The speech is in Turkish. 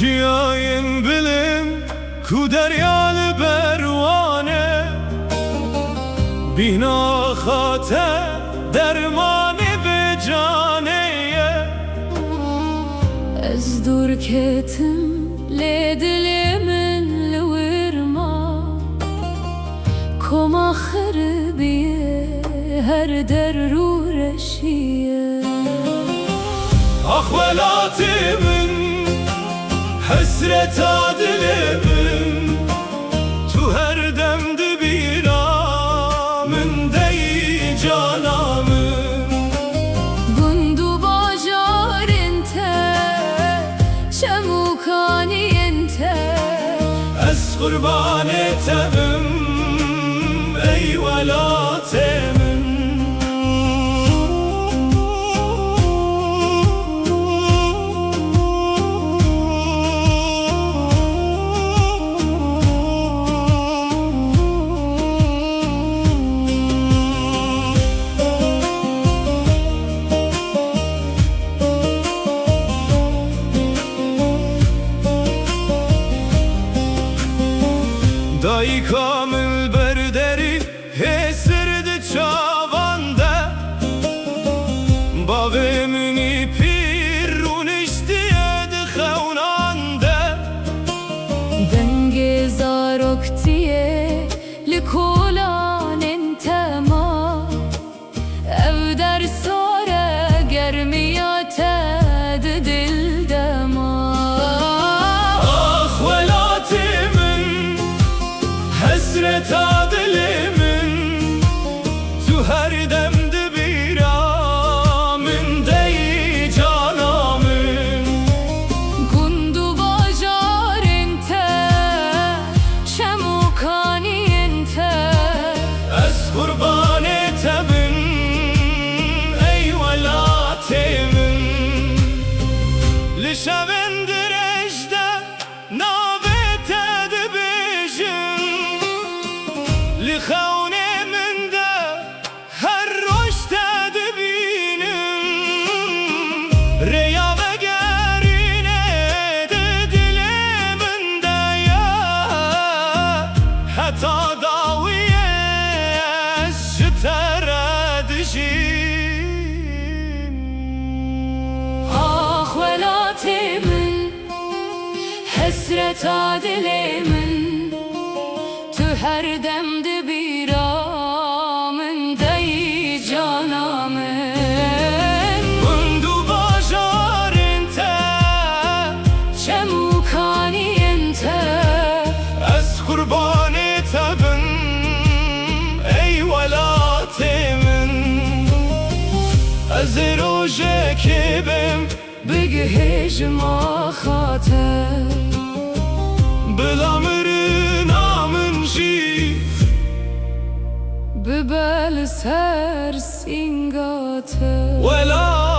جیاین بلم کو دریال بروانه بینا خاطر درمانی به جانه از دور کتم لدلمن لورما کم آخر بیه هر در رو رشیه Ahvelatımın hasret adilimim tu her demdi bir amın dey canamın Bundu bajarinte çemukaniyente Ez kurban etemim ey velatemim Dayı kamil berderi hesirdi çavanda Bavemini pirun iştiyedi xewnanda Denge zaroktiye likolan intema Ev der sore germiyate dil dema Ah velatimin hasret adilimin tu her demdi bir amın dey canamın Gundu bajarinte çemukaniyente Ez kurban etemin ey velatimin Lişevindir ejde nabet edibijin Li xewnê de her roş tedbînim Rêya vegerîne de dilê min de ye Heta dawiyê ez ji te re dijîm Ah velatimin hasret adilimin Tu her demdi bir amın dey canamın Bundu bajarinte çemukaniyente Ez kurban etebin ey velatimin Ez roje kibim بگهجما خاطر Bilamırın amın jî ببل سر سینگاته Vela